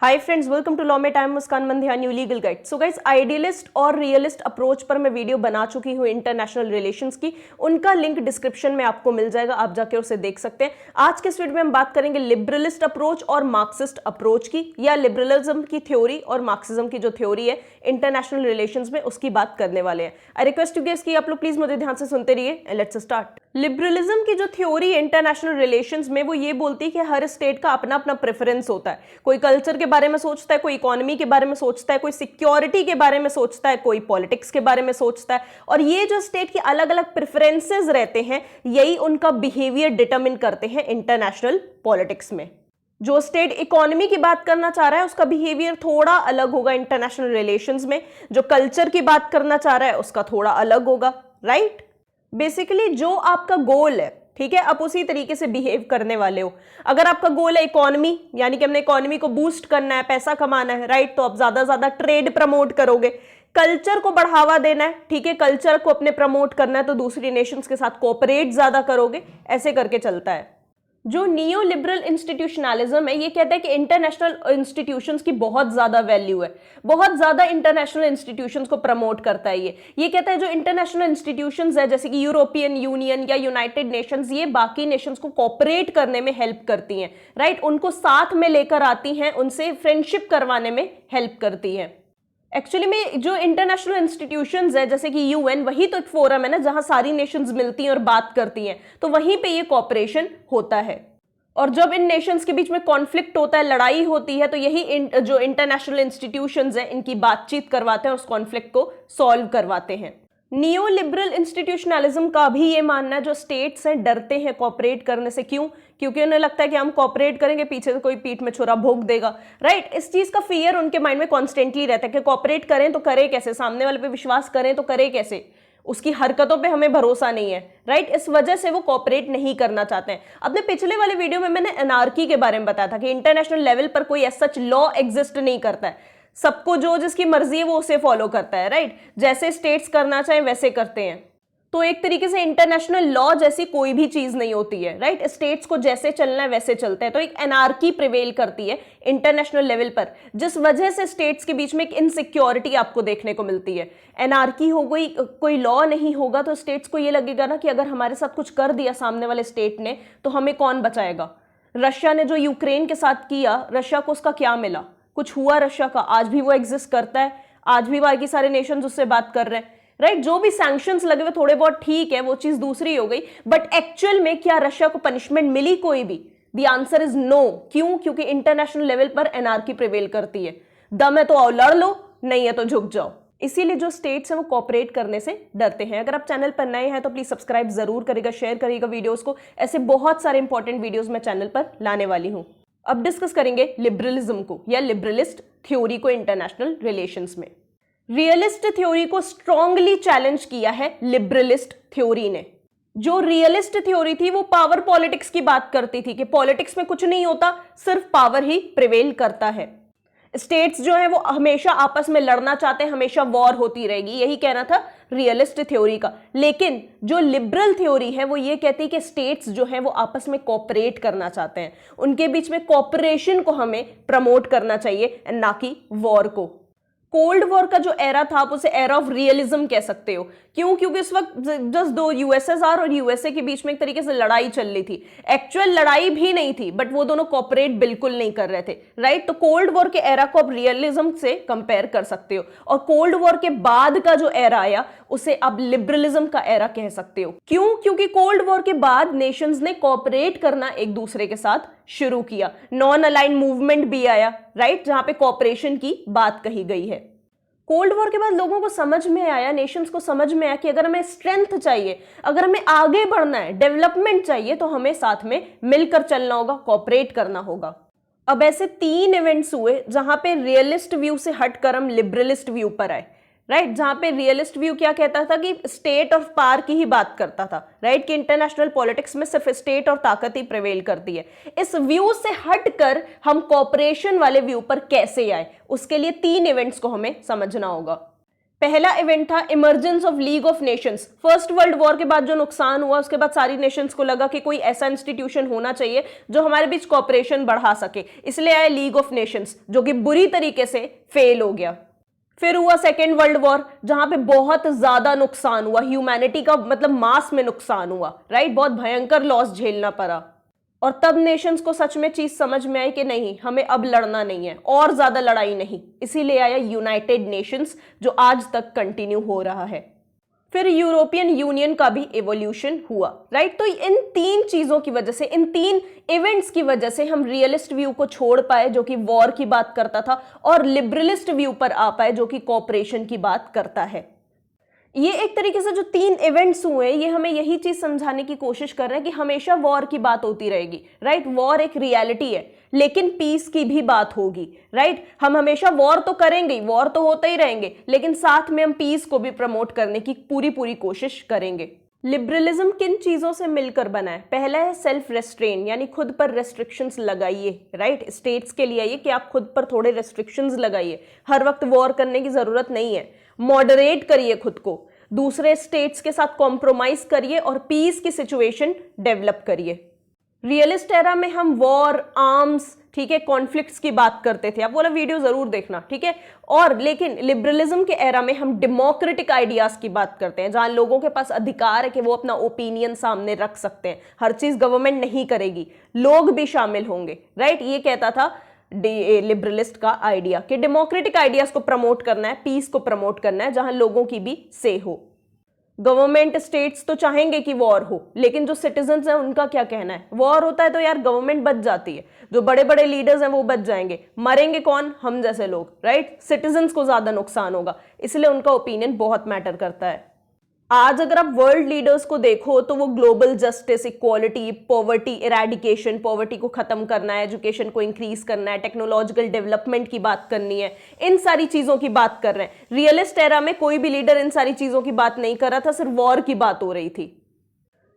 Hi friends, welcome to law में time. Muskan Mandhiya, new legal guide. So guys, idealist और realist approach पर मैं video बना चुकी हूँ इंटरनेशनल रिलेशंस की। उनका लिंक डिस्क्रिप्शन में आपको मिल जाएगा, आप जाके उसे देख सकते हैं। आज के इस वीडियो में हम बात करेंगे लिबरलिस्ट अप्रोच और मार्क्सिस्ट अप्रोच की, या लिबरलिज्म की थ्योरी और मार्क्सिज्म की जो थ्योरी है इंटरनेशनल रिलेशंस में, उसकी बात करने वाले हैं। आई रिक्वेस्ट यू गाइस कि आप लोग प्लीज मुझे ध्यान से सुनते रहिए एंड लेट्स स्टार्ट। लिबरलिज्म की जो थ्योरी है इंटरनेशनल रिलेशंस में, वो ये बोलती है कि हर स्टेट का अपना अपना प्रेफरेंस होता है। कोई कल्चर के बारे में सोचता है, कोई इकोनॉमी के बारे में सोचता है, कोई सिक्योरिटी के बारे में सोचता है, कोई पॉलिटिक्स के बारे में सोचता है। और ये जो स्टेट के अलग अलग प्रेफरेंसेस रहते हैं, यही उनका बिहेवियर डिटरमिन करते हैं इंटरनेशनल पॉलिटिक्स में। जो स्टेट इकोनॉमी की बात करना चाह रहा है, उसका बिहेवियर थोड़ा अलग होगा इंटरनेशनल रिलेशंस में। जो कल्चर की बात करना चाह रहा है, उसका थोड़ा अलग होगा, राइट। बेसिकली जो आपका गोल है, ठीक है, आप उसी तरीके से बिहेव करने वाले हो। अगर आपका गोल है इकोनॉमी, यानी कि हमने इकोनॉमी को बूस्ट करना है, पैसा कमाना है, राइट, तो आप ज्यादा ज्यादा ट्रेड प्रमोट करोगे। कल्चर को बढ़ावा देना है, ठीक है, कल्चर को अपने प्रमोट करना है, तो दूसरी नेशंस के साथ कोऑपरेट ज्यादा करोगे। ऐसे करके चलता है। जो नियो लिबरल इंस्टीट्यूशनलिज्म है, ये कहता है कि इंटरनेशनल इंस्टीट्यूशंस की बहुत ज्यादा वैल्यू है, बहुत ज्यादा इंटरनेशनल इंस्टीट्यूशंस को प्रमोट करता है। ये कहता है जो इंटरनेशनल इंस्टीट्यूशंस है, जैसे कि यूरोपियन यूनियन या यूनाइटेड नेशंस, ये बाकी नेशंस को कोऑपरेट करने में हेल्प करती हैं, राइट, उनको साथ में लेकर आती हैं, उनसे फ्रेंडशिप करवाने में हेल्प करती हैं। एक्चुअली में जो इंटरनेशनल इंस्टीट्यूशंस है, जैसे कि यूएन, वही तो एक फोरम है ना, जहां सारी नेशंस मिलती हैं और बात करती हैं, तो वहीं पे ये कोऑपरेशन होता है। और जब इन नेशंस के बीच में कॉन्फ्लिक्ट होता है, लड़ाई होती है, तो यही जो इंटरनेशनल इंस्टीट्यूशंस है, इनकी बातचीत करवाते हैं और उस कॉन्फ्लिक्ट को सॉल्व करवाते हैं। नियो लिबरल इंस्टीट्यूशनलिज्म का भी ये मानना है जो स्टेट्स हैं डरते हैं कोऑपरेट करने से। क्यों? क्योंकि उन्हें लगता है कि हम कोऑपरेट करेंगे, पीछे से कोई पीठ में छुरा भोंक देगा, राइट। इस चीज का फियर उनके माइंड में कॉन्स्टेंटली रहता है कि कोऑपरेट करें तो करें कैसे, सामने वाले पे विश्वास करें तो करें कैसे, उसकी हरकतों पे हमें भरोसा नहीं है, राइट। इस वजह से वो कोऑपरेट नहीं करना चाहते हैं। अपने पिछले वाले वीडियो में मैंने एनार्की के बारे में बताया था कि इंटरनेशनल लेवल पर कोई ऐसा सच लॉ एग्जिस्ट नहीं करता है। सबको जो जिसकी मर्जी है वो उसे फॉलो करता है, राइट। जैसे स्टेट्स करना चाहें वैसे करते हैं। तो एक तरीके से इंटरनेशनल लॉ जैसी कोई भी चीज नहीं होती है, राइट। स्टेट्स को जैसे चलना है वैसे चलते हैं। तो एक एनार्की प्रिवेल करती है इंटरनेशनल लेवल पर, जिस वजह से स्टेट्स के बीच में एक इनसिक्योरिटी आपको देखने को मिलती है। एनार्की हो गई, कोई लॉ नहीं होगा, तो स्टेट्स को ये लगेगा ना कि अगर हमारे साथ कुछ कर दिया सामने वाले स्टेट ने, तो हमें कौन बचाएगा। रशिया ने जो यूक्रेन के साथ किया, रशिया को उसका क्या मिला? कुछ हुआ रशिया का? आज भी वो एग्जिस्ट करता है, आज भी बाकी सारे नेशंस उससे बात कर रहे हैं, राइट। जो भी सैंक्शंस लगे हुए थोड़े बहुत ठीक है, वो चीज दूसरी हो गई, बट एक्चुअल में क्या रशिया को पनिशमेंट मिली कोई भी? The answer is no. क्यों? क्योंकि इंटरनेशनल लेवल पर एनार्की प्रिवेल करती है। दम है तो आओ लड़ लो, नहीं है तो झुक जाओ। इसीलिए जो स्टेट्स हैं वो कोऑपरेट करने से डरते हैं। अगर आप चैनल पर नए हैं तो प्लीज सब्सक्राइब जरूर करिएगा, शेयर करिएगा वीडियोस को। ऐसे बहुत सारे इंपॉर्टेंट वीडियोस मैं चैनल पर लाने वाली हूं। अब डिस्कस करेंगे लिबरलिज्म को, या लिबरलिस्ट थ्योरी को इंटरनेशनल रिलेशंस में। रियलिस्ट थ्योरी को स्ट्रांगली चैलेंज किया है लिबरलिस्ट थ्योरी ने। जो रियलिस्ट थ्योरी थी वो पावर पॉलिटिक्स की बात करती थी कि पॉलिटिक्स में कुछ नहीं होता, सिर्फ पावर ही प्रिवेल करता है। स्टेट्स जो है वो हमेशा आपस में लड़ना चाहते हैं, हमेशा वॉर होती रहेगी, यही कहना था रियलिस्ट थ्योरी का। लेकिन जो लिबरल थ्योरी है वो ये कहती है कि स्टेट्स जो है वो आपस में कोऑपरेट करना चाहते हैं, उनके बीच में कोऑपरेशन को हमें प्रमोट करना चाहिए, ना कि वॉर को। कोल्ड वॉर का जो एरा था, आप उसे एरा ऑफ रियलिज्म कह सकते हो। क्यों? क्योंकि उस वक्त जस्ट दो यूएसएसआर और यूएसए के बीच में एक तरीके से लड़ाई चल रही थी। एक्चुअल लड़ाई भी नहीं थी, बट वो दोनों कोऑपरेट बिल्कुल नहीं कर रहे थे, राइट। तो कोल्ड वॉर के एरा को आप रियलिज्म से कंपेयर कर सकते हो, और कोल्ड वॉर के बाद का जो एरा आया उसे आप लिबरलिज्म का एरा कह सकते हो। क्यों? क्योंकि कोल्ड वॉर के बाद नेशंस ने कोऑपरेट करना एक दूसरे के साथ शुरू किया। नॉन अलाइन मूवमेंट भी आया, राइट, जहां पे कोऑपरेशन की बात कही गई है। कोल्ड वॉर के बाद लोगों को समझ में आया, नेशंस को समझ में आया कि अगर हमें स्ट्रेंथ चाहिए, अगर हमें आगे बढ़ना है, डेवलपमेंट चाहिए, तो हमें साथ में मिलकर चलना होगा, कोऑपरेट करना होगा। अब ऐसे 3 इवेंट्स हुए जहां पे रियलिस्ट व्यू से हटकर हम लिबरलिस्ट व्यू पर आए, राइट। जहां पे रियलिस्ट व्यू क्या कहता था कि स्टेट ऑफ पावर की ही बात करता था, राइट, कि इंटरनेशनल पॉलिटिक्स में सिर्फ स्टेट और ताकत ही प्रिवेल करती है। इस व्यू से हटकर हम कोऑपरेशन वाले व्यू पर कैसे आए, उसके लिए 3 इवेंट्स को हमें समझना होगा। पहला इवेंट था emergence of league of Nations. First world war के बाद जो नुकसान हुआ उसके बाद सारी नेशंस को लगा कि कोई ऐसा इंस्टीट्यूशन होना चाहिए जो हमारे बीच कॉपरेशन बढ़ा सके, इसलिए आया लीग ऑफ नेशंस, जो कि बुरी तरीके से फेल हो गया। फिर हुआ सेकेंड वर्ल्ड वॉर, जहां पे बहुत ज्यादा नुकसान हुआ, ह्यूमैनिटी का मतलब मास में नुकसान हुआ, राइट, बहुत भयंकर लॉस झेलना पड़ा। और तब नेशंस को सच में चीज समझ में आई कि नहीं, हमें अब लड़ना नहीं है, और ज्यादा लड़ाई नहीं, इसीलिए आया यूनाइटेड नेशंस, जो आज तक कंटिन्यू हो रहा है। फिर यूरोपियन यूनियन का भी एवोल्यूशन हुआ, राइट। तो इन तीन चीजों की वजह से, इन तीन इवेंट्स की वजह से हम रियलिस्ट व्यू को छोड़ पाए जो कि वॉर की बात करता था, और लिबरलिस्ट व्यू पर आ पाए जो कि कोऑपरेशन की बात करता है। ये एक तरीके से जो तीन इवेंट्स हुए ये हमें यही चीज समझाने की कोशिश कर रहे हैं कि हमेशा वॉर की बात होती रहेगी, राइट। वॉर एक रियलिटी है, लेकिन पीस की भी बात होगी, राइट। हम हमेशा वॉर तो करेंगे, वॉर तो होते ही रहेंगे, लेकिन साथ में हम पीस को भी प्रमोट करने की पूरी कोशिश करेंगे। लिबरलिज्म किन चीजों से मिलकर बना है? पहला है सेल्फ रेस्ट्रेन, यानी खुद पर रेस्ट्रिक्शंस लगाइए, राइट। स्टेट्स के लिए कि आप खुद पर थोड़े रेस्ट्रिक्शंस लगाइए, हर वक्त वॉर करने की जरूरत नहीं है, मॉडरेट करिए खुद को, दूसरे स्टेट्स के साथ कॉम्प्रोमाइज करिए और पीस की सिचुएशन डेवलप करिए। रियलिस्ट एरा में हम वॉर, आर्म्स, ठीक है, कॉन्फ्लिक्ट्स की बात करते थे, आप वाला वीडियो जरूर देखना, ठीक है। और लेकिन लिबरलिज्म के एरा में हम डेमोक्रेटिक आइडियाज की बात करते हैं, जहां लोगों के पास अधिकार है कि वो अपना ओपिनियन सामने रख सकते हैं, हर चीज गवर्नमेंट नहीं करेगी, लोग भी शामिल होंगे, राइट। ये कहता था लिबरलिस्ट का आइडिया कि डेमोक्रेटिक आइडियाज को प्रमोट करना है, पीस को प्रमोट करना है, जहां लोगों की भी से हो। गवर्नमेंट, स्टेट्स तो चाहेंगे कि वॉर हो, लेकिन जो सिटीजन्स हैं उनका क्या कहना है? वॉर होता है तो यार गवर्नमेंट बच जाती है, जो बड़े बड़े लीडर्स हैं वो बच जाएंगे, मरेंगे कौन? हम जैसे लोग, राइट। सिटीजन्स को ज्यादा नुकसान होगा, इसलिए उनका ओपिनियन बहुत मैटर करता है। आज अगर आप वर्ल्ड लीडर्स को देखो तो वो global justice, equality, poverty eradication, poverty को खत्म करना है, एजुकेशन को इंक्रीज करना है, टेक्नोलॉजिकल डेवलपमेंट की बात करनी है, इन सारी चीजों की बात कर रहे हैं। रियलिस्ट एरा में कोई भी लीडर इन सारी चीजों की बात नहीं कर रहा था, सिर्फ वॉर की बात हो रही थी।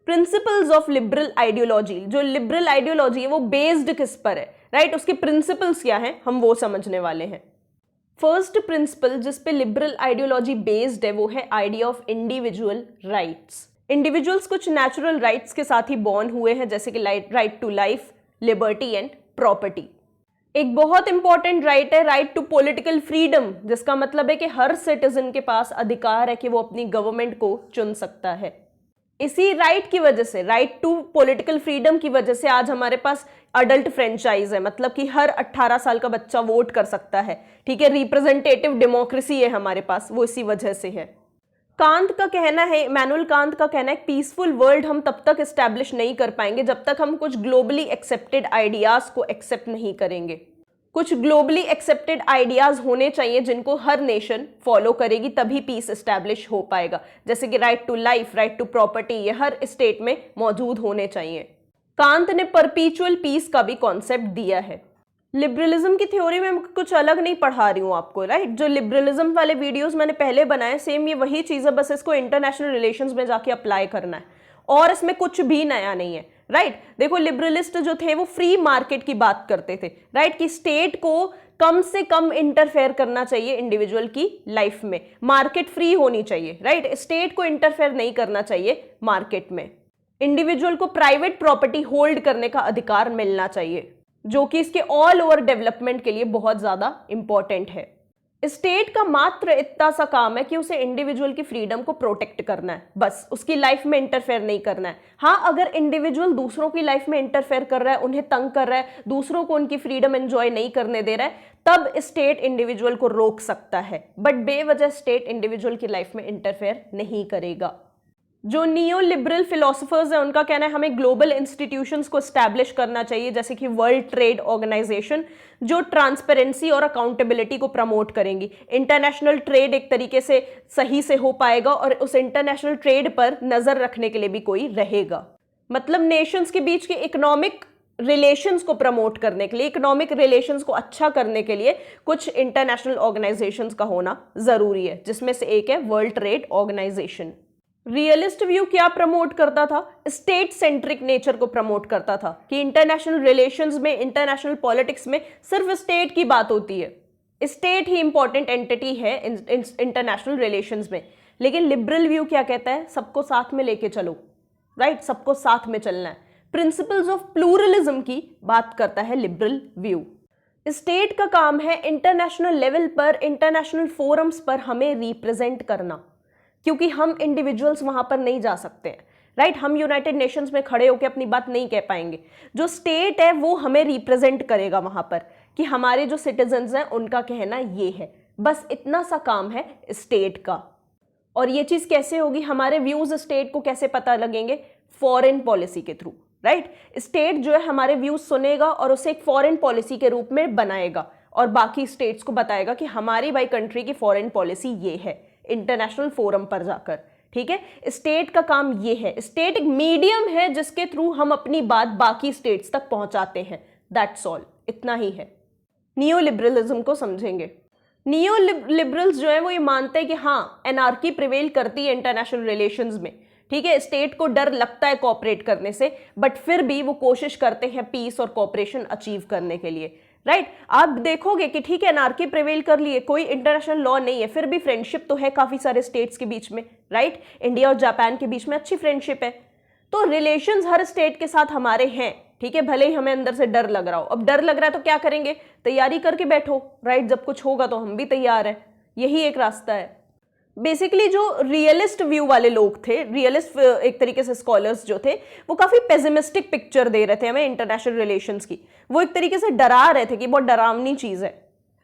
प्रिंसिपल्स ऑफ लिबरल आइडियोलॉजी, जो लिबरल आइडियोलॉजी है वो बेस्ड किस पर है, राइट। उसके प्रिंसिपल्स क्या है हम वो समझने वाले हैं। फर्स्ट प्रिंसिपल जिस पे लिबरल आइडियोलॉजी बेस्ड है वो है idea of individual rights. Individuals कुछ नेचुरल राइट्स के साथ ही बॉर्न हुए हैं, जैसे कि right to life, liberty and property. एक बहुत इंपॉर्टेंट राइट है राइट टू पॉलिटिकल फ्रीडम, जिसका मतलब है कि हर सिटीजन के पास अधिकार है कि वो अपनी गवर्नमेंट को चुन सकता है। इसी राइट की वजह से, राइट टू पॉलिटिकल फ्रीडम की वजह से आज हमारे पास अडल्ट फ्रेंचाइज है, मतलब कि हर 18 साल का बच्चा वोट कर सकता है, ठीक है। रिप्रेजेंटेटिव डेमोक्रेसी है हमारे पास, वो इसी वजह से है। कांत का कहना है, इमैनुअल कांत का कहना है, पीसफुल वर्ल्ड हम तब तक एस्टैब्लिश नहीं कर पाएंगे जब तक हम कुछ ग्लोबली एक्सेप्टेड आइडियाज को एक्सेप्ट नहीं करेंगे। कुछ ग्लोबली एक्सेप्टेड आइडियाज होने चाहिए जिनको हर नेशन फॉलो करेगी, तभी पीस एस्टैब्लिश हो पाएगा। जैसे कि right to life, right to property, ये हर स्टेट में मौजूद होने चाहिए। कांत ने परपीचुअल पीस का भी कॉन्सेप्ट दिया है। लिबरलिज्म की थ्योरी में कुछ अलग नहीं पढ़ा रही हूं आपको, राइट। जो लिबरलिज्म वाले वीडियोस मैंने पहले बनाए, सेम ये वही चीज है, बस इसको इंटरनेशनल रिलेशंस में जाके अप्लाई करना है, और इसमें कुछ भी नया नहीं है, राइट। देखो लिबरलिस्ट जो थे वो फ्री मार्केट की बात करते थे, राइट, कि स्टेट को कम से कम इंटरफेयर करना चाहिए इंडिविजुअल की लाइफ में, मार्केट फ्री होनी चाहिए, राइट। स्टेट को इंटरफेयर नहीं करना चाहिए मार्केट में। इंडिविजुअल को प्राइवेट प्रॉपर्टी होल्ड करने का अधिकार मिलना चाहिए, जो कि इसके ऑल ओवर डेवलपमेंट के लिए बहुत ज्यादा इंपॉर्टेंट है। स्टेट का मात्र इतना सा काम है कि उसे इंडिविजुअल की फ्रीडम को प्रोटेक्ट करना है, बस उसकी लाइफ में इंटरफेयर नहीं करना है। हाँ, अगर इंडिविजुअल दूसरों की लाइफ में इंटरफेयर कर रहा है, उन्हें तंग कर रहा है, दूसरों को उनकी फ्रीडम एंजॉय नहीं करने दे रहा है, तब स्टेट इंडिविजुअल को रोक सकता है, बट बेवजह स्टेट इंडिविजुअल की लाइफ में इंटरफेयर नहीं करेगा। जो नियो लिबरल फिलोसोफर्स हैं उनका कहना है हमें ग्लोबल इंस्टीट्यूशंस को एस्टैब्लिश करना चाहिए, जैसे कि वर्ल्ड ट्रेड ऑर्गेनाइजेशन, जो ट्रांसपेरेंसी और अकाउंटेबिलिटी को प्रमोट करेंगी। इंटरनेशनल ट्रेड एक तरीके से सही से हो पाएगा और उस इंटरनेशनल ट्रेड पर नजर रखने के लिए भी कोई रहेगा। मतलब नेशंस के बीच के इकोनॉमिक रिलेशंस को प्रमोट करने के लिए, इकोनॉमिक रिलेशंस को अच्छा करने के लिए कुछ इंटरनेशनल ऑर्गेनाइजेशंस का होना जरूरी है, जिसमें से एक है world trade organization. Realist view क्या प्रमोट करता था? स्टेट सेंट्रिक नेचर को प्रमोट करता था कि इंटरनेशनल रिलेशंस में, इंटरनेशनल पॉलिटिक्स में सिर्फ स्टेट की बात होती है, स्टेट ही इंपॉर्टेंट एंटिटी है इंटरनेशनल रिलेशंस में। लेकिन लिबरल व्यू क्या कहता है? सबको साथ में लेके चलो, राइट? सबको साथ में चलना है। प्रिंसिपल्स ऑफ प्लूरलिज्म की बात करता है लिबरल व्यू। स्टेट का काम है इंटरनेशनल लेवल पर, इंटरनेशनल फोरम्स पर हमें रिप्रेजेंट करना, क्योंकि हम इंडिविजुअल्स वहां पर नहीं जा सकते हैं, राइट? हम यूनाइटेड नेशंस में खड़े होकर अपनी बात नहीं कह पाएंगे। जो स्टेट है वो हमें रिप्रेजेंट करेगा वहां पर कि हमारे जो सिटीजन्स हैं उनका कहना ये है। बस इतना सा काम है स्टेट का। और ये चीज कैसे होगी? हमारे व्यूज स्टेट को कैसे पता लगेंगे? फॉरेन पॉलिसी के थ्रू, राइट? स्टेट जो है हमारे व्यूज सुनेगा और उसे एक फॉरेन पॉलिसी के रूप में बनाएगा और बाकी स्टेट्स को बताएगा कि हमारी भाई कंट्री की फॉरेन पॉलिसी ये है, इंटरनेशनल फोरम पर जाकर। ठीक है, स्टेट का काम ये है। स्टेट एक मीडियम है जिसके थ्रू हम अपनी बात बाकी स्टेट्स तक पहुंचाते हैं। दैट्स ऑल, इतना ही है। नियो लिबरलिज्म को समझेंगे। नियो लिबरल्स जो है वो ये मानते हैं कि हाँ, एनार्की प्रिवेल करती है इंटरनेशनल रिलेशंस में। ठीक है, स्टेट को डर लगता है कोऑपरेट करने से, बट फिर भी वो कोशिश करते हैं पीस और कोऑपरेशन अचीव करने के लिए, राइट? आप देखोगे कि ठीक है, एनार्की प्रिवेल कर लिए, कोई इंटरनेशनल लॉ नहीं है, फिर भी फ्रेंडशिप तो है काफी सारे स्टेट्स के बीच में, राइट? इंडिया और जापान के बीच में अच्छी फ्रेंडशिप है। तो रिलेशंस हर स्टेट के साथ हमारे हैं, ठीक है, भले ही हमें अंदर से डर लग रहा हो। अब डर लग रहा है तो क्या करेंगे? तैयारी करके बैठो, राइट? जब कुछ होगा तो हम भी तैयार हैं, यही एक रास्ता है। बेसिकली जो रियलिस्ट व्यू वाले लोग थे, रियलिस्ट एक तरीके से स्कॉलर्स जो थे, वो काफी पेसिमिस्टिक पिक्चर दे रहे थे हमें इंटरनेशनल रिलेशंस की। वो एक तरीके से डरा रहे थे कि बहुत डरावनी चीज है,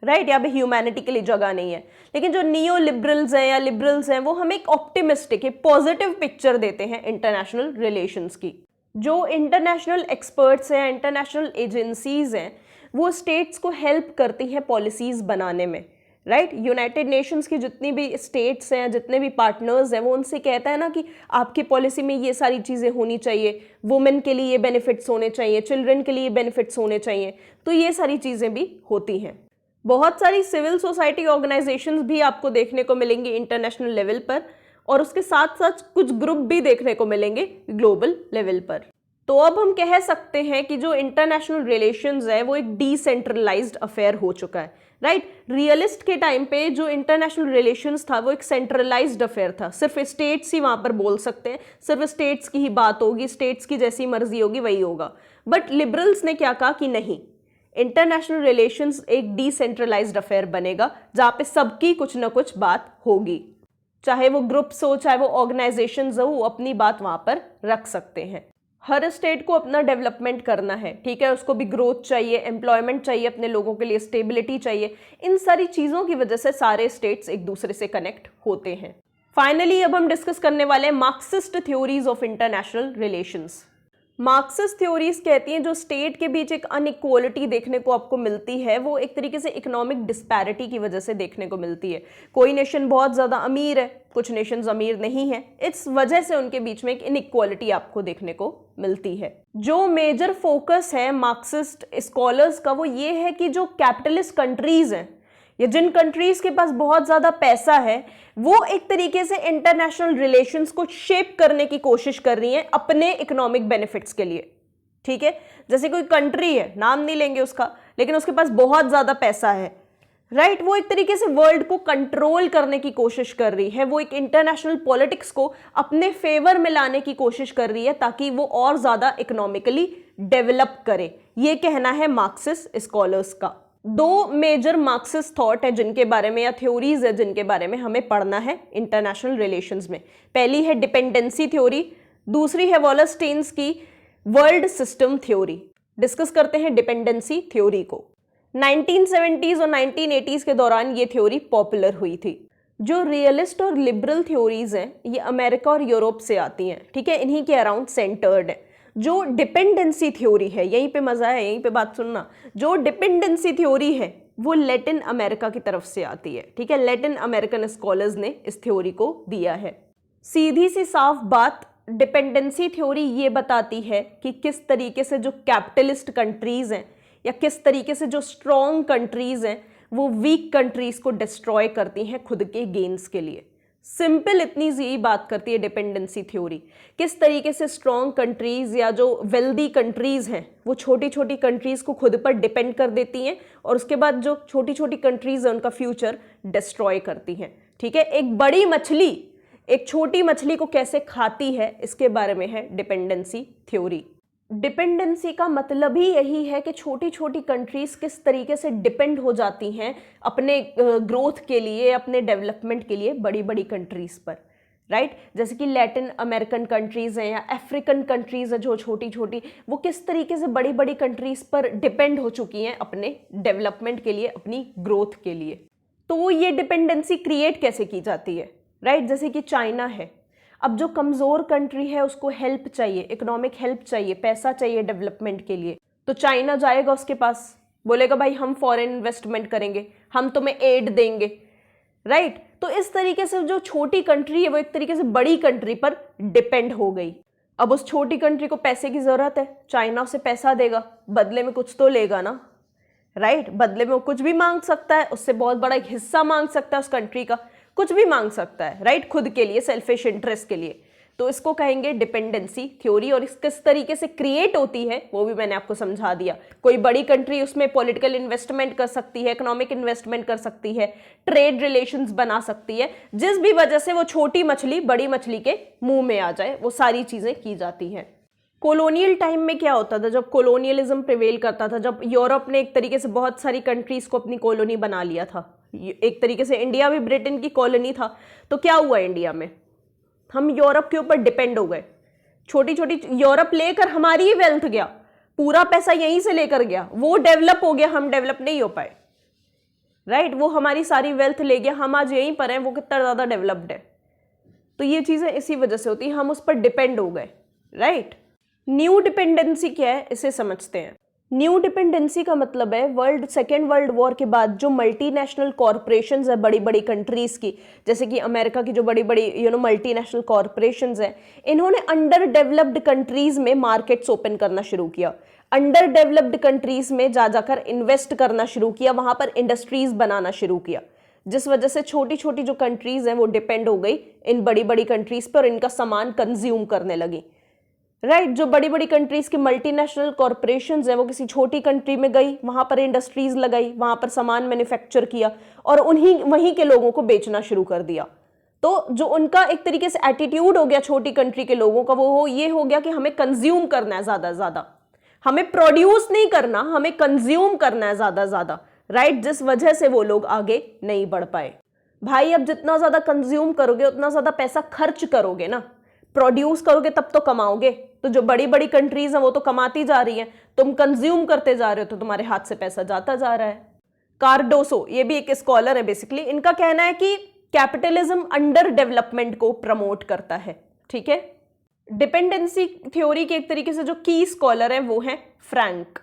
राइट? यहाँ पे ह्यूमैनिटी के लिए जगह नहीं है। लेकिन जो नियो लिबरल्स हैं या लिबरल्स हैं, वो हमें एक ऑप्टिमिस्टिक, एक पॉजिटिव पिक्चर देते हैं इंटरनेशनल रिलेशंस की। जो इंटरनेशनल एक्सपर्ट्स हैं, इंटरनेशनल एजेंसीज हैं, वो स्टेट्स को हेल्प करती हैं पॉलिसीज बनाने में, राइट? यूनाइटेड नेशंस की जितनी भी स्टेट्स हैं, जितने भी पार्टनर्स हैं, वो उनसे कहता है ना कि आपकी पॉलिसी में ये सारी चीज़ें होनी चाहिए, वुमेन के लिए ये बेनिफिट्स होने चाहिए, चिल्ड्रन के लिए बेनिफिट्स होने चाहिए। तो ये सारी चीज़ें भी होती हैं। बहुत सारी सिविल सोसाइटी ऑर्गेनाइजेशंस भी आपको देखने को मिलेंगी इंटरनेशनल लेवल पर, और उसके साथ साथ कुछ ग्रुप भी देखने को मिलेंगे ग्लोबल लेवल पर। तो अब हम कह सकते हैं कि जो इंटरनेशनल रिलेशंस है वो एक डिसेंट्रलाइज्ड अफेयर हो चुका है, राइट? रियलिस्ट के टाइम पे जो इंटरनेशनल रिलेशंस था वो एक सेंट्रलाइज्ड अफेयर था। सिर्फ स्टेट्स ही वहां पर बोल सकते हैं, सिर्फ स्टेट्स की ही बात होगी, स्टेट्स की जैसी मर्जी होगी वही होगा। बट लिबरल्स ने क्या कहा कि नहीं, इंटरनेशनल रिलेशंस एक डिसेंट्रलाइज्ड अफेयर बनेगा जहां पे सबकी कुछ ना कुछ बात होगी, चाहे वो ग्रुप्स हो, चाहे वो ऑर्गेनाइजेशंस हो, वो अपनी बात वहां पर रख सकते हैं। हर स्टेट को अपना डेवलपमेंट करना है, ठीक है? उसको भी ग्रोथ चाहिए, एम्प्लॉयमेंट चाहिए, अपने लोगों के लिए स्टेबिलिटी चाहिए। इन सारी चीज़ों की वजह से सारे स्टेट्स एक दूसरे से कनेक्ट होते हैं। फाइनली अब हम डिस्कस करने वाले हैं Marxist theories of international relations. Marxist theories कहती हैं जो स्टेट के बीच एक अनइक्वालिटी देखने को आपको मिलती है, वो एक तरीके से इकोनॉमिक डिस्पैरिटी की वजह से देखने को मिलती है। कोई नेशन बहुत ज़्यादा अमीर है, कुछ नेशंस अमीर नहीं है, इस वजह से उनके बीच में एक इनइक्वालिटी आपको देखने को मिलती है। जो मेजर फोकस है मार्क्सिस्ट स्कॉलर्स का वो ये है कि जो कैपिटलिस्ट कंट्रीज हैं या जिन कंट्रीज के पास बहुत ज़्यादा पैसा है, वो एक तरीके से इंटरनेशनल रिलेशंस को शेप करने की कोशिश कर रही हैं अपने इकोनॉमिक बेनिफिट्स के लिए, ठीक है? जैसे कोई कंट्री है, नाम नहीं लेंगे उसका, लेकिन उसके पास बहुत ज़्यादा पैसा है, राइट? वो एक तरीके से वर्ल्ड को कंट्रोल करने की कोशिश कर रही है, वो एक इंटरनेशनल पॉलिटिक्स को अपने फेवर में लाने की कोशिश कर रही है ताकि वो और ज़्यादा इकोनॉमिकली डेवलप करे। ये कहना है मार्क्सिस्ट स्कॉलर्स का। दो मेजर मार्क्सिस्ट थॉट है जिनके बारे में, या थ्योरीज है जिनके बारे में हमें पढ़ना है इंटरनेशनल रिलेशंस में। पहली है डिपेंडेंसी थ्योरी, दूसरी है वॉलरस्टेन्स की वर्ल्ड सिस्टम थ्योरी। डिस्कस करते हैं डिपेंडेंसी थ्योरी को। 1970s और 1980s के दौरान ये थ्योरी पॉपुलर हुई थी। जो रियलिस्ट और लिबरल थ्योरीज हैं ये अमेरिका और यूरोप से आती हैं, ठीक है? इन्हीं के अराउंड सेंटर्ड है। जो डिपेंडेंसी थ्योरी है, यहीं पे मजा है, यहीं पे बात सुनना, जो डिपेंडेंसी थ्योरी है वो लैटिन अमेरिका की तरफ से आती है, ठीक है? लैटिन अमेरिकन स्कॉलर्स ने इस थ्योरी को दिया है। सीधी सी साफ बात, डिपेंडेंसी थ्योरी ये बताती है कि किस तरीके से जो कैपिटलिस्ट कंट्रीज हैं या किस तरीके से जो स्ट्रॉन्ग कंट्रीज हैं वो वीक कंट्रीज को डिस्ट्रॉय करती हैं खुद के गेन्स के लिए। सिंपल इतनी सी बात करती है डिपेंडेंसी थ्योरी। किस तरीके से स्ट्रॉन्ग कंट्रीज या जो वेल्दी कंट्रीज हैं वो छोटी छोटी कंट्रीज को खुद पर डिपेंड कर देती हैं और उसके बाद जो छोटी छोटी कंट्रीज हैं उनका फ्यूचर डिस्ट्रॉय करती हैं। ठीक है, एक बड़ी मछली एक छोटी मछली को कैसे खाती है, इसके बारे में है डिपेंडेंसी थ्योरी। डिपेंडेंसी का मतलब ही यही है कि छोटी छोटी कंट्रीज किस तरीके से डिपेंड हो जाती हैं अपने ग्रोथ के लिए, अपने डेवलपमेंट के लिए बड़ी बड़ी कंट्रीज पर, राइट। जैसे कि लैटिन अमेरिकन कंट्रीज हैं या अफ्रीकन कंट्रीज है जो छोटी छोटी, वो किस तरीके से बड़ी बड़ी कंट्रीज पर डिपेंड हो चुकी हैं अपने डेवलपमेंट के लिए, अपनी ग्रोथ के लिए। तो ये डिपेंडेंसी क्रिएट कैसे की जाती है, राइट। जैसे कि चाइना है, अब जो कमज़ोर कंट्री है उसको हेल्प चाहिए, इकोनॉमिक हेल्प चाहिए, पैसा चाहिए डेवलपमेंट के लिए, तो चाइना जाएगा उसके पास, बोलेगा भाई हम फॉरेन इन्वेस्टमेंट करेंगे, हम तुम्हें एड देंगे, राइट। तो इस तरीके से जो छोटी कंट्री है वो एक तरीके से बड़ी कंट्री पर डिपेंड हो गई। अब उस छोटी कंट्री को पैसे की ज़रूरत है, चाइना उसे पैसा देगा, बदले में कुछ तो लेगा ना, राइट। बदले में वो कुछ भी मांग सकता है, उससे बहुत बड़ा एक हिस्सा मांग सकता है उस कंट्री का, कुछ भी मांग सकता है, राइट, खुद के लिए, सेल्फिश इंटरेस्ट के लिए। तो इसको कहेंगे डिपेंडेंसी थ्योरी। और किस तरीके से क्रिएट होती है वो भी मैंने आपको समझा दिया। कोई बड़ी कंट्री उसमें पॉलिटिकल इन्वेस्टमेंट कर सकती है, इकोनॉमिक इन्वेस्टमेंट कर सकती है, ट्रेड रिलेशंस बना सकती है, जिस भी वजह से वो छोटी मछली बड़ी मछली के मुंह में आ जाए, वो सारी चीजें की जाती हैं। कॉलोनियल टाइम में क्या होता था, जब कॉलोनियलिज्म प्रिवेल करता था, जब यूरोप ने एक तरीके से बहुत सारी कंट्रीज को अपनी कॉलोनी बना लिया था, एक तरीके से इंडिया भी ब्रिटेन की कॉलोनी था, तो क्या हुआ इंडिया में, हम यूरोप के ऊपर डिपेंड हो गए। छोटी छोटी यूरोप लेकर हमारी ही वेल्थ गया, पूरा पैसा यहीं से लेकर गया, वो डेवलप हो गया, हम डेवलप नहीं हो पाए, राइट। वो हमारी सारी वेल्थ ले गया, हम आज यहीं पर हैं, वो कितना ज्यादा डेवलप्ड है। तो ये चीजें इसी वजह से होती है, हम उस पर डिपेंड हो गए, राइट। न्यू डिपेंडेंसी क्या है, इसे समझते हैं। न्यू डिपेंडेंसी का मतलब है सेकेंड वर्ल्ड वॉर के बाद जो मल्टीनेशनल कॉरपोरेशंस है बड़ी बड़ी कंट्रीज की, जैसे कि अमेरिका की जो बड़ी बड़ी मल्टीनेशनल कॉरपोरेशंस है, इन्होंने अंडर डेवलप्ड कंट्रीज में मार्केट्स ओपन करना शुरू किया, अंडर डेवलप्ड कंट्रीज में जा जाकर इन्वेस्ट करना शुरू किया, वहां पर इंडस्ट्रीज बनाना शुरू किया, जिस वजह से छोटी छोटी जो कंट्रीज हैं वो डिपेंड हो गई इन बड़ी बड़ी कंट्रीज पर और इनका सामान कंज्यूम करने लगी, राइट। जो बड़ी बड़ी कंट्रीज की मल्टीनेशनल कॉरपोरेशंस हैं वो किसी छोटी कंट्री में गई, वहां पर इंडस्ट्रीज लगाई, वहां पर सामान मैन्युफैक्चर किया और वहीं के लोगों को बेचना शुरू कर दिया। तो जो उनका एक तरीके से एटीट्यूड हो गया छोटी कंट्री के लोगों का, वो ये हो गया कि हमें कंज्यूम करना है ज्यादा ज्यादा, हमें प्रोड्यूस नहीं करना, हमें कंज्यूम करना है ज्यादा ज्यादा, राइट। जिस वजह से वो लोग आगे नहीं बढ़ पाए। भाई अब जितना ज्यादा कंज्यूम करोगे उतना ज्यादा पैसा खर्च करोगे ना, प्रोड्यूस करोगे तब तो कमाओगे। तो जो बड़ी बड़ी कंट्रीज हैं वो तो कमाती जा रही हैं, तुम कंज्यूम करते जा रहे हो तो तुम्हारे हाथ से पैसा जाता जा रहा है। कार्डोसो, ये भी एक स्कॉलर है बेसिकली, इनका कहना है कि कैपिटलिज्म अंडर डेवलपमेंट को प्रमोट करता है, ठीक है। डिपेंडेंसी थ्योरी के एक तरीके से जो की स्कॉलर है वो है फ्रैंक।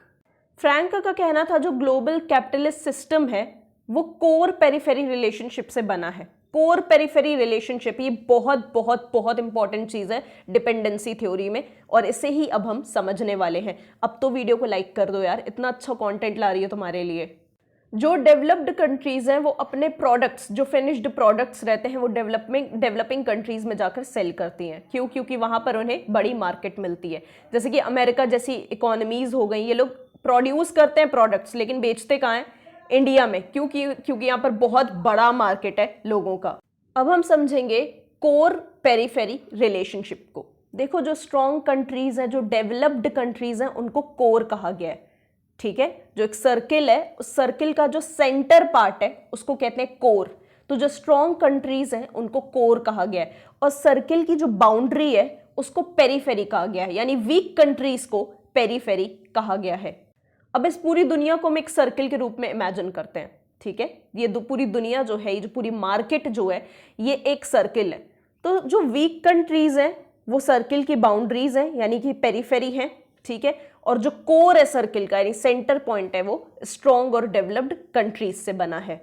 फ्रैंक का कहना था जो ग्लोबल कैपिटलिस्ट सिस्टम है वो कोर पेरिफेरी रिलेशनशिप से बना है। कोर पेरिफेरी रिलेशनशिप ये बहुत बहुत बहुत इंपॉर्टेंट चीज है डिपेंडेंसी थ्योरी में, और इसे ही अब हम समझने वाले हैं। अब तो वीडियो को लाइक कर दो यार, इतना अच्छा कंटेंट ला रही है तुम्हारे लिए। जो डेवलप्ड कंट्रीज हैं वो अपने प्रोडक्ट्स, जो फिनिश्ड प्रोडक्ट्स रहते हैं वो डेवलपिंग कंट्रीज में जाकर सेल करती हैं। क्यों? क्योंकि वहां पर उन्हें बड़ी मार्केट मिलती है। जैसे कि अमेरिका जैसी इकोनॉमीज हो गई, ये लोग प्रोड्यूस करते हैं प्रोडक्ट्स लेकिन बेचते कहाँ हैं? इंडिया में। क्योंकि यहाँ पर बहुत बड़ा मार्केट है लोगों का। अब हम समझेंगे कोर पेरिफेरी रिलेशनशिप को। देखो जो स्ट्रॉन्ग कंट्रीज हैं, जो डेवलप्ड कंट्रीज हैं, उनको कोर कहा गया है, ठीक है। जो एक सर्किल है, उस सर्किल का जो सेंटर पार्ट है उसको कहते हैं कोर। तो जो स्ट्रॉन्ग कंट्रीज हैं उनको कोर कहा गया है, और सर्किल की जो बाउंड्री है उसको पेरिफेरी कहा गया है, यानी वीक कंट्रीज को पेरिफेरी कहा गया है। अब इस पूरी दुनिया को हम एक सर्किल के रूप में इमेजिन करते हैं, ठीक है। ये पूरी दुनिया जो है, ये जो पूरी मार्केट जो है, ये एक सर्किल है। तो जो वीक कंट्रीज हैं वो सर्किल की बाउंड्रीज हैं, यानी कि पेरिफेरी हैं, ठीक है। और जो कोर है सर्किल का, यानी सेंटर पॉइंट है, वो स्ट्रॉन्ग और डेवलप्ड कंट्रीज से बना है।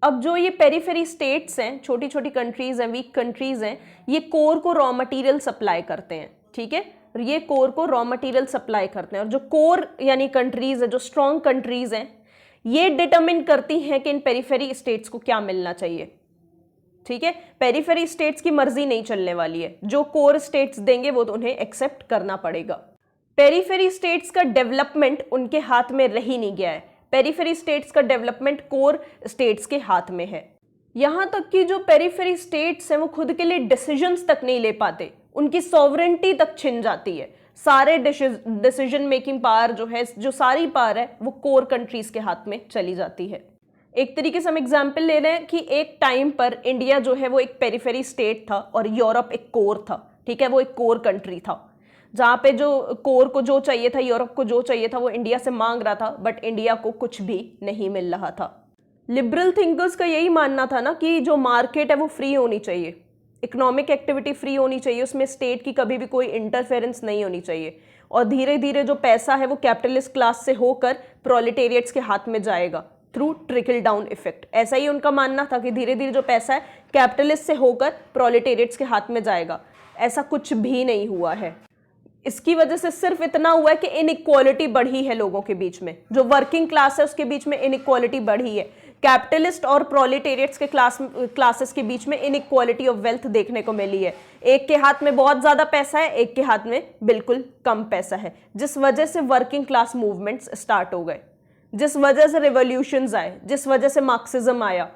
अब जो ये पेरिफेरी स्टेट्स हैं, छोटी छोटी कंट्रीज हैं, वीक कंट्रीज हैं, ये कोर को रॉ मटेरियल सप्लाई करते हैं, ठीक है। ये कोर को रॉ मटेरियल सप्लाई करते हैं, और जो कोर यानी कंट्रीज है, जो स्ट्रॉन्ग कंट्रीज हैं, ये डिटरमिन करती हैं कि इन पेरिफेरी स्टेट्स को क्या मिलना चाहिए, ठीक है, पेरिफेरी स्टेट्स की मर्जी नहीं चलने वाली है, जो कोर स्टेट्स देंगे वो तो उन्हें एक्सेप्ट करना पड़ेगा। पेरिफेरी स्टेट्स का डेवलपमेंट उनके हाथ में रह ही नहीं गया है, पेरिफेरी स्टेट्स का डेवलपमेंट कोर स्टेट्स के हाथ में है। यहां तक कि जो पेरिफेरी स्टेट्स हैं वो खुद के लिए डिसीजंस तक नहीं ले पाते, उनकी सॉवरेंटी तक छिन जाती है। सारे डिसीजन मेकिंग पावर जो है, जो सारी पावर है, वो कोर कंट्रीज के हाथ में चली जाती है। एक तरीके से हम एग्जाम्पल ले रहे हैं कि एक टाइम पर इंडिया जो है वो एक पेरिफेरी स्टेट था और यूरोप एक कोर था, ठीक है, वो एक कोर कंट्री था, जहां पे जो कोर को जो चाहिए था, यूरोप को जो चाहिए था, वो इंडिया से मांग रहा था, बट इंडिया को कुछ भी नहीं मिल रहा था। लिबरल थिंकर्स का यही मानना था ना कि जो मार्केट है वो फ्री होनी चाहिए, इकोनॉमिक एक्टिविटी फ्री होनी चाहिए, उसमें स्टेट की कभी भी कोई इंटरफेरेंस नहीं होनी चाहिए, और धीरे धीरे जो पैसा है वो कैपिटलिस्ट क्लास से होकर प्रोलेटेरिएट्स के हाथ में जाएगा थ्रू ट्रिकल डाउन इफेक्ट। ऐसा ही उनका मानना था कि धीरे धीरे जो पैसा है कैपिटलिस्ट से होकर प्रोलेटेरिएट्स के हाथ में जाएगा। ऐसा कुछ भी नहीं हुआ है। इसकी वजह से सिर्फ इतना हुआ है कि इनइक्वालिटी बढ़ी है लोगों के बीच में, जो वर्किंग क्लास है उसके बीच में इनइक्वालिटी बढ़ी है, कैपिटलिस्ट और प्रोलेटेरिएट्स के क्लासेस के बीच में इनइक्वालिटी ऑफ वेल्थ देखने को मिली है। एक के हाथ में बहुत ज्यादा पैसा है, एक के हाथ में बिल्कुल कम पैसा है, जिस वजह से वर्किंग क्लास मूवमेंट्स स्टार्ट हो गए, जिस वजह से रिवॉल्यूशंस आए, जिस वजह से मार्क्सिज्म आया।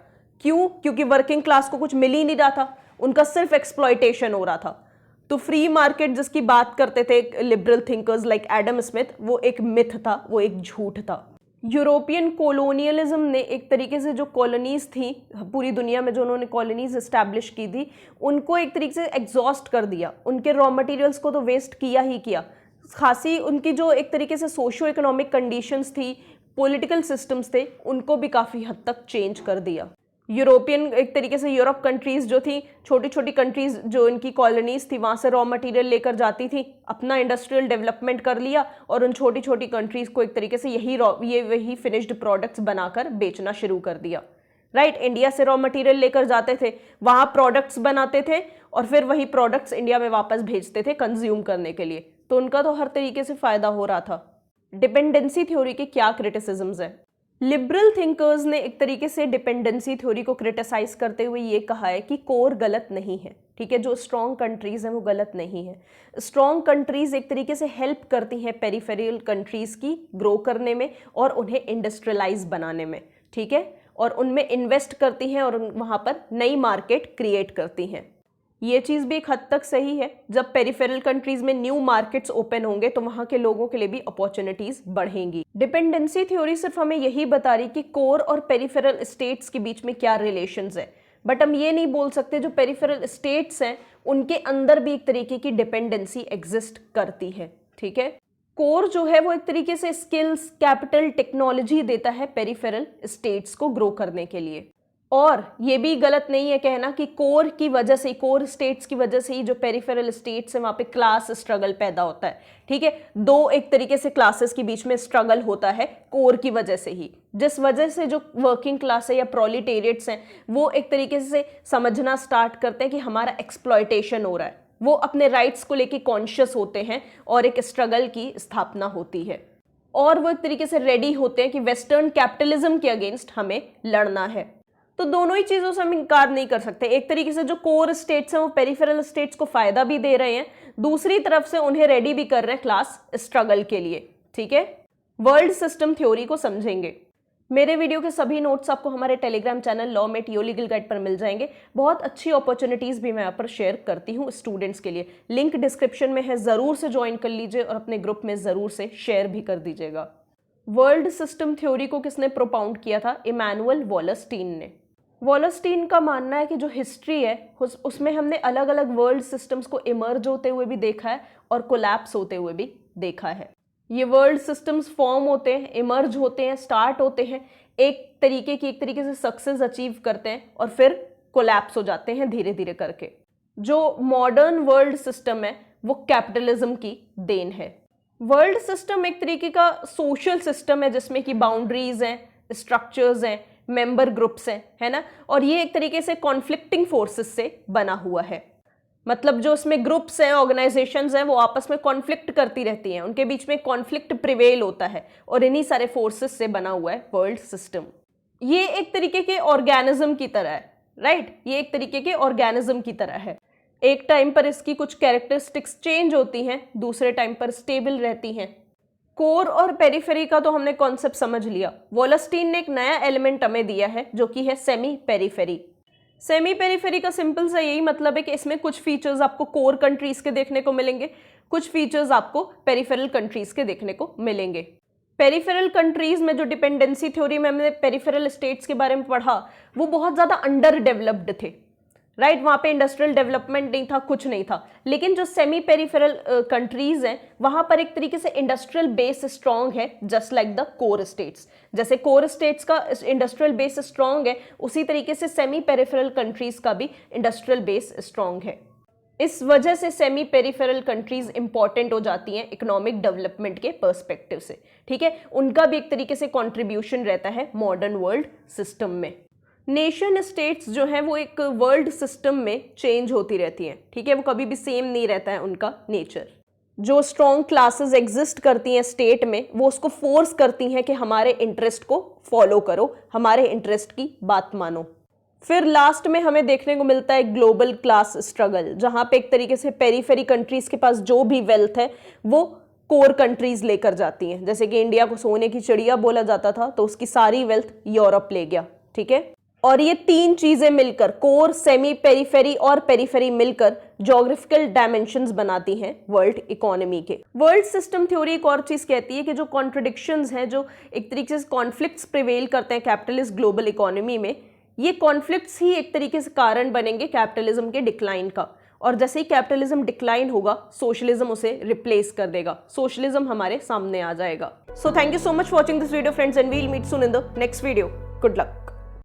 क्यों? क्योंकि वर्किंग क्लास को कुछ मिल ही नहीं रहा था, उनका सिर्फ एक्सप्लॉयटेशन हो रहा था। तो फ्री मार्केट जिसकी बात करते थे liberal thinkers like Adam Smith, वो एक मिथ था, वो एक झूठ था। यूरोपियन कोलोनियलिज्म ने एक तरीके से जो कॉलोनीज थी पूरी दुनिया में, जो उन्होंने कॉलोनीज एस्टैब्लिश की थी, उनको एक तरीके से एग्जॉस्ट कर दिया, उनके रॉ मटेरियल्स को तो वेस्ट किया ही किया। खासी उनकी जो एक तरीके से सोशो इकोनॉमिक कंडीशंस थी, पॉलिटिकल सिस्टम्स थे, उनको भी काफ़ी हद तक चेंज कर दिया। यूरोपियन एक तरीके से यूरोप कंट्रीज जो थी, छोटी छोटी कंट्रीज जो इनकी कॉलोनीज थी, वहाँ से रॉ मटेरियल लेकर जाती थी, अपना इंडस्ट्रियल डेवलपमेंट कर लिया और उन छोटी छोटी कंट्रीज को एक तरीके से वही फिनिश्ड प्रोडक्ट्स बनाकर बेचना शुरू कर दिया। राइट, इंडिया से रॉ मटेरियल लेकर जाते थे, वहाँ प्रोडक्ट्स बनाते थे और फिर वही प्रोडक्ट्स इंडिया में वापस भेजते थे कंज्यूम करने के लिए, तो उनका तो हर तरीके से फ़ायदा हो रहा था। डिपेंडेंसी थ्योरी के क्या क्रिटिसिज्म्स है? लिबरल थिंकर्स ने एक तरीके से डिपेंडेंसी थ्योरी को क्रिटिसाइज करते हुए ये कहा है कि कोर गलत नहीं है, ठीक है, जो स्ट्रॉन्ग कंट्रीज हैं वो गलत नहीं है। स्ट्रॉन्ग कंट्रीज एक तरीके से हेल्प करती हैं पेरिफेरल कंट्रीज की ग्रो करने में और उन्हें इंडस्ट्रियलाइज बनाने में, ठीक है, और उनमें इन्वेस्ट करती हैं और वहाँ पर नई मार्केट क्रिएट करती हैं। ये चीज़ भी एक हद तक सही है, जब पेरिफेरल कंट्रीज में न्यू मार्केट्स ओपन होंगे तो वहाँ के लोगों के लिए भी अपॉर्चुनिटीज बढ़ेंगी। डिपेंडेंसी थ्योरी सिर्फ हमें यही बता रही कि कोर और पेरिफेरल स्टेट्स के बीच में क्या रिलेशंस है, बट हम ये नहीं बोल सकते जो पेरिफेरल स्टेट्स हैं उनके अंदर भी एक तरीके की डिपेंडेंसी एग्जिस्ट करती है, ठीक है। कोर जो है वो एक तरीके से स्किल्स, कैपिटल, टेक्नोलॉजी देता है पेरिफेरल स्टेट्स को ग्रो करने के लिए। और ये भी गलत नहीं है कहना कि कोर की वजह से, कोर स्टेट्स की वजह से ही जो पेरिफेरल स्टेट्स है वहाँ पे क्लास स्ट्रगल पैदा होता है, ठीक है। दो एक तरीके से क्लासेस के बीच में स्ट्रगल होता है कोर की वजह से ही, जिस वजह से जो वर्किंग क्लास है या प्रोलिटेरिएट्स हैं वो एक तरीके से समझना स्टार्ट करते हैं कि हमारा एक्सप्लॉयटेशन हो रहा है, वो अपने राइट्स को लेके कॉन्शियस होते हैं और एक स्ट्रगल की स्थापना होती है, और वो एक तरीके से रेडी होते हैं कि वेस्टर्न कैपिटलिज्म के अगेंस्ट हमें लड़ना है। तो दोनों ही चीज़ों से हम इनकार नहीं कर सकते। एक तरीके से जो कोर स्टेट्स हैं वो पेरिफेरल स्टेट्स को फायदा भी दे रहे हैं, दूसरी तरफ से उन्हें रेडी भी कर रहे हैं क्लास स्ट्रगल के लिए, ठीक है। वर्ल्ड सिस्टम थ्योरी को समझेंगे। मेरे वीडियो के सभी नोट्स आपको हमारे Telegram channel law mate your legal guide पर मिल जाएंगे। बहुत अच्छी अपॉर्चुनिटीज़ भी मैं यहाँ पर शेयर करती हूँ स्टूडेंट्स के लिए, लिंक डिस्क्रिप्शन में है, ज़रूर से ज्वाइन कर लीजिए और अपने ग्रुप में ज़रूर से शेयर भी कर दीजिएगा। वर्ल्ड सिस्टम थ्योरी को किसने प्रोपाउंड किया था? इमैनुअल वॉलस्टीन ने। वॉलस्टीन का मानना है कि जो हिस्ट्री है उसमें हमने अलग अलग वर्ल्ड सिस्टम्स को इमर्ज होते हुए भी देखा है और कोलैप्स होते हुए भी देखा है। ये वर्ल्ड सिस्टम्स फॉर्म होते हैं, इमर्ज होते हैं, स्टार्ट होते हैं, एक तरीके से सक्सेस अचीव करते हैं और फिर कोलैप्स हो जाते हैं धीरे धीरे करके। जो मॉडर्न वर्ल्ड सिस्टम है वो कैपिटलिज्म की देन है। वर्ल्ड सिस्टम एक तरीके का सोशल सिस्टम है जिसमें कि बाउंड्रीज हैं, स्ट्रक्चर्स हैं, मेंबर ग्रुप्स हैं, है ना, और ये एक तरीके से कॉन्फ्लिक्टिंग फोर्सेस से बना हुआ है। मतलब जो उसमें ग्रुप्स हैं, ऑर्गेनाइजेशंस हैं, वो आपस में कॉन्फ्लिक्ट करती रहती हैं, उनके बीच में कॉन्फ्लिक्ट प्रिवेल होता है और इन्हीं सारे फोर्सेस से बना हुआ है वर्ल्ड सिस्टम। ये एक तरीके के ऑर्गेनिज्म की तरह है, राइट। ये एक तरीके के ऑर्गेनिज्म की तरह है। एक टाइम पर इसकी कुछ कैरेक्टरिस्टिक्स चेंज होती हैं, दूसरे टाइम पर स्टेबल रहती हैं। कोर और पेरिफेरी का तो हमने कॉन्सेप्ट समझ लिया। वॉलस्टीन ने एक नया एलिमेंट हमें दिया है जो कि है सेमी पेरिफेरी। सेमी पेरिफेरी का सिंपल सा यही मतलब है कि इसमें कुछ फीचर्स आपको कोर कंट्रीज के देखने को मिलेंगे, कुछ फीचर्स आपको पेरिफेरल कंट्रीज के देखने को मिलेंगे। पेरिफेरल कंट्रीज में जो डिपेंडेंसी थ्योरी में हमने पेरिफेरल स्टेट्स के बारे में पढ़ा, वो बहुत ज्यादा अंडर डेवलप्ड थे, राइट। वहां पे इंडस्ट्रियल डेवलपमेंट नहीं था, कुछ नहीं था। लेकिन जो सेमी पेरिफेरल कंट्रीज हैं, वहां पर एक तरीके से इंडस्ट्रियल बेस स्ट्रांग है, just like the core states. जैसे कोर स्टेट्स का इंडस्ट्रियल बेस स्ट्रांग है, उसी तरीके से सेमी पेरिफेरल कंट्रीज का भी इंडस्ट्रियल बेस स्ट्रांग है। इस वजह से सेमी पेरिफेरल कंट्रीज इंपॉर्टेंट हो जाती हैं इकोनॉमिक डेवलपमेंट के पर्सपेक्टिव से, ठीक है। उनका भी एक तरीके से कंट्रीब्यूशन रहता है मॉडर्न वर्ल्ड सिस्टम में। नेशन स्टेट्स जो हैं वो एक वर्ल्ड सिस्टम में चेंज होती रहती हैं, ठीक है। वो कभी भी सेम नहीं रहता है उनका नेचर। जो स्ट्रॉन्ग क्लासेस एग्जिस्ट करती हैं स्टेट में, वो उसको फोर्स करती हैं कि हमारे इंटरेस्ट को फॉलो करो, हमारे इंटरेस्ट की बात मानो। फिर लास्ट में हमें देखने को मिलता है ग्लोबल क्लास स्ट्रगल, जहां पे एक तरीके से पेरिफेरी कंट्रीज के पास जो भी वेल्थ है वो कोर कंट्रीज लेकर जाती हैं। जैसे कि इंडिया को सोने की चिड़िया बोला जाता था, तो उसकी सारी वेल्थ यूरोप ले गया, ठीक है। और ये तीन चीजें मिलकर, कोर, सेमी पेरिफेरी और पेरिफेरी मिलकर ज्योग्राफिकल डायमेंशंस बनाती हैं वर्ल्ड इकोनॉमी के। वर्ल्ड सिस्टम थ्योरी एक और चीज कहती है कि जो कॉन्ट्रडिक्शंस हैं, जो एक तरीके से कॉन्फ्लिक्ट्स प्रिवेल करते हैं कैपिटलिस्ट ग्लोबल इकोनॉमी में, ये कॉन्फ्लिक्ट्स ही एक तरीके से कारण बनेंगे कैपिटलिज्म के डिक्लाइन का। और जैसे ही कैपिटलिज्म डिक्लाइन होगा, सोशलिज्म उसे रिप्लेस कर देगा, सोशलिज्म हमारे सामने आ जाएगा। So thank you so much for watching this video friends, and we'll meet soon in the next video. Good luck.